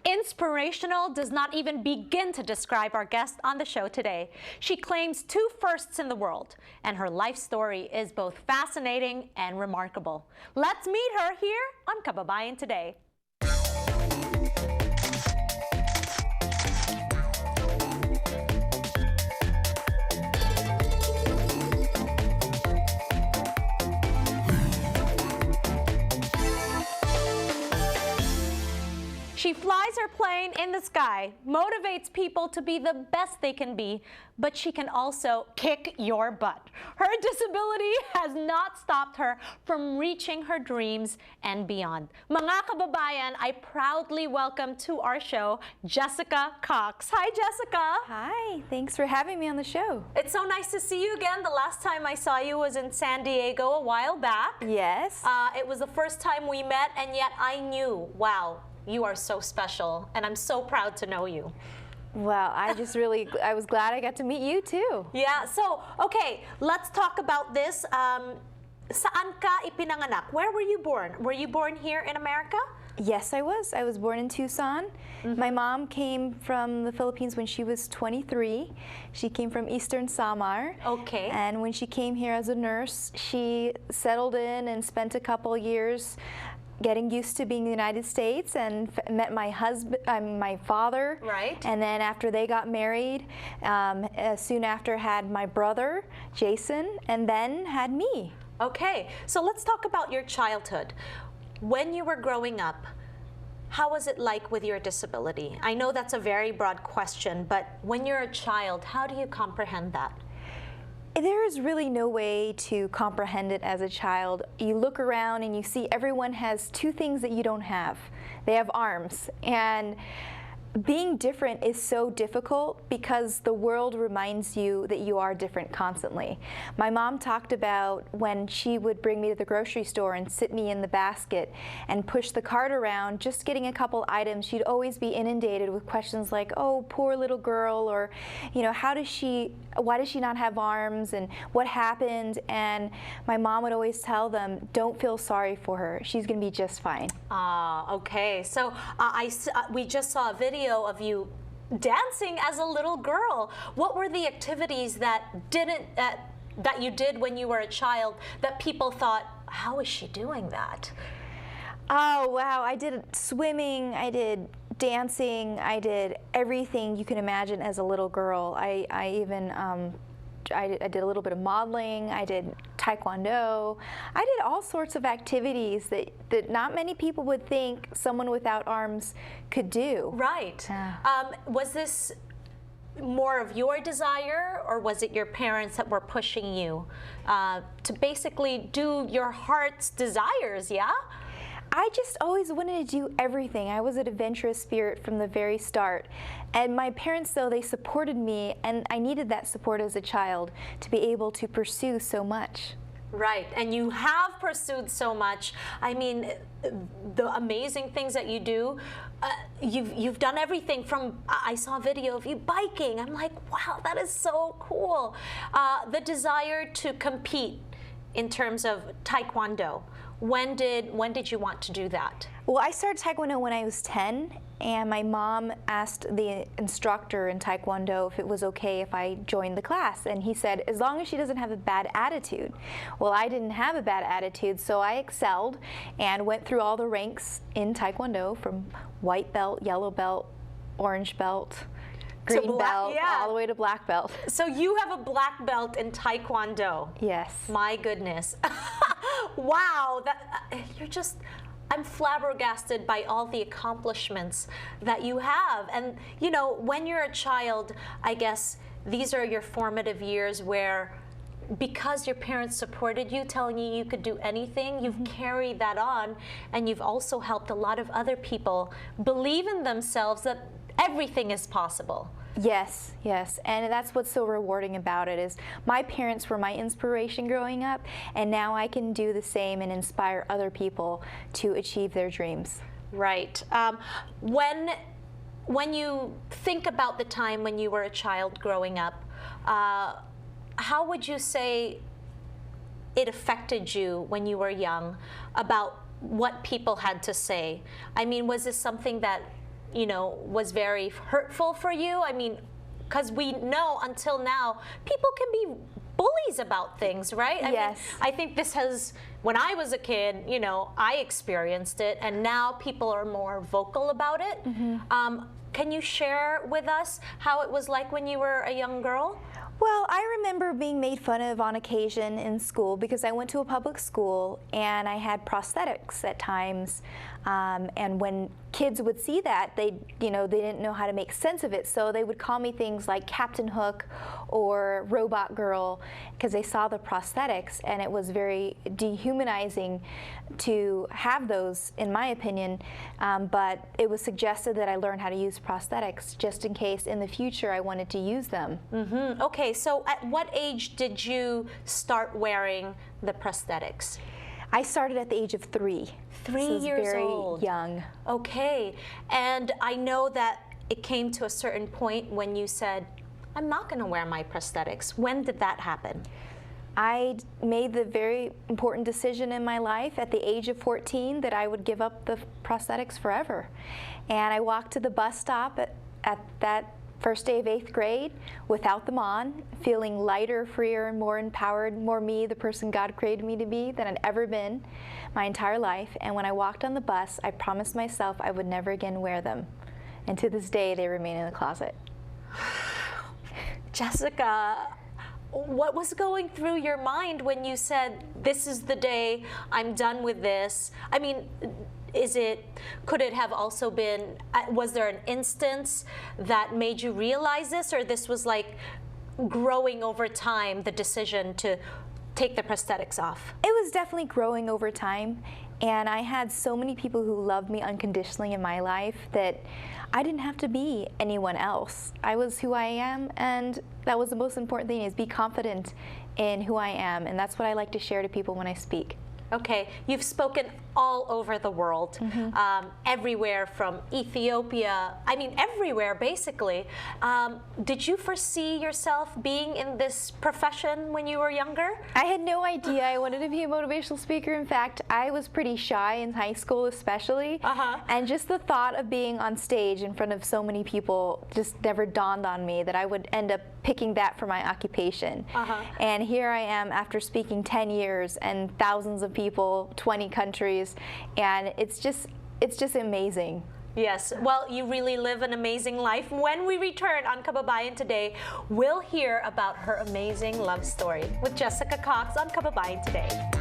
Inspirational does not even begin to describe our guest on the show today. She claims 2 firsts in the world, and her life story is both fascinating and remarkable. Let's meet her here on Kababayan Today. She flies her plane in the sky, motivates people to be the best they can be, but she can also kick your butt. Her disability has not stopped her from reaching her dreams and beyond. Mga kababayan, I proudly welcome to our show, Jessica Cox. Hi, Jessica. Hi, thanks for having me on the show. It's so nice to see you again. The last time I saw you was in San Diego a while back. Yes. It was the first time we met, and yet I knew, wow, you are so special, and I'm so proud to know you. Well, I was glad I got to meet you too. Yeah, so, okay, let's talk about this. Saan ka ipinanganak? Where were you born? Were you born here in America? Yes, I was. I was born in Tucson. My mom came from the Philippines when she was 23. She came from Eastern Samar. Okay. And when she came here as a nurse, she settled in and spent a couple years getting used to being in the United States and met my husband, my father. Right. And then after they got married, soon after had my brother, Jason, and then had me. Okay, so let's talk about your childhood. When you were growing up, how was it like with your disability? I know that's a very broad question, but when you're a child, how do you comprehend that? There is really no way to comprehend it as a child. You look around and you see everyone has 2 things that you don't have. They have arms, and being different is so difficult because the world reminds you that you are different constantly. My mom talked about when she would bring me to the grocery store and sit me in the basket and push the cart around, just getting a couple items, she'd always be inundated with questions like, oh, poor little girl, or, you know, why does she not have arms, and what happened? And my mom would always tell them, don't feel sorry for her. She's going to be just fine. Okay. So we just saw a video of you dancing as a little girl. What were the activities that you did when you were a child that people thought, how is she doing that? Oh, wow. I did swimming, I did dancing, I did everything you can imagine as a little girl. I even I did a little bit of modeling, I did Taekwondo. I did all sorts of activities that not many people would think someone without arms could do. Right. Was this more of your desire, or was it your parents that were pushing you to basically do your heart's desires, yeah? I just always wanted to do everything. I was an adventurous spirit from the very start. And my parents, though, they supported me, and I needed that support as a child to be able to pursue so much. Right, and you have pursued so much. I mean, the amazing things that you do, you've done everything from, I saw a video of you biking. I'm like, wow, that is so cool. The desire to compete in terms of Taekwondo. When did you want to do that? Well, I started Taekwondo when I was 10, and my mom asked the instructor in Taekwondo if it was okay if I joined the class, and he said, as long as she doesn't have a bad attitude. Well, I didn't have a bad attitude, so I excelled and went through all the ranks in Taekwondo, from white belt, yellow belt, orange belt, green belt, yeah, all the way to black belt. So you have a black belt in Taekwondo. Yes. My goodness. Wow, I'm flabbergasted by all the accomplishments that you have. And you know, when you're a child, I guess these are your formative years where, because your parents supported you, telling you you could do anything, you've carried that on, and you've also helped a lot of other people believe in themselves that everything is possible. Yes, yes, and that's what's so rewarding about it is my parents were my inspiration growing up, and now I can do the same and inspire other people to achieve their dreams. Right. When you think about the time when you were a child growing up, how would you say it affected you when you were young about what people had to say? I mean, was this something that was very hurtful for you? I mean, because we know until now, people can be bullies about things, right? Yes. I think this has, when I was a kid, I experienced it, and now people are more vocal about it. Can you share with us how it was like when you were a young girl? Well, I remember being made fun of on occasion in school because I went to a public school and I had prosthetics at times. And when kids would see that, they didn't know how to make sense of it. So they would call me things like Captain Hook or Robot Girl because they saw the prosthetics, and it was very dehumanizing to have those, in my opinion. But it was suggested that I learn how to use prosthetics just in case in the future I wanted to use them. Okay, so at what age did you start wearing the prosthetics? I started at the age of 3. 3 years very old. Young. Okay, and I know that it came to a certain point when you said, I'm not going to wear my prosthetics. When did that happen? I made the very important decision in my life at the age of 14 that I would give up the prosthetics forever. And I walked to the bus stop at that first day of 8th grade without them on, feeling lighter, freer, and more empowered, more me, the person God created me to be, than I'd ever been my entire life. And when I walked on the bus, I promised myself I would never again wear them. And to this day, they remain in the closet. Jessica, what was going through your mind when you said, this is the day, I'm done with this? I mean, could it have also been, was there an instance that made you realize this, or this was like growing over time, the decision to take the prosthetics off? It was definitely growing over time, and I had so many people who loved me unconditionally in my life that I didn't have to be anyone else. I was who I am, and that was the most important thing, is be confident in who I am, and that's what I like to share to people when I speak. Okay, you've spoken all over the world, everywhere from Ethiopia, I mean everywhere basically. Did you foresee yourself being in this profession when you were younger? I had no idea I wanted to be a motivational speaker. In fact, I was pretty shy in high school especially, and just the thought of being on stage in front of so many people just never dawned on me that I would end up picking that for my occupation. And here I am after speaking 10 years and thousands of people, 20 countries, and it's just amazing. Yes, well, you really live an amazing life. When we return on Kababayan Today, we'll hear about her amazing love story with Jessica Cox on Kababayan Today.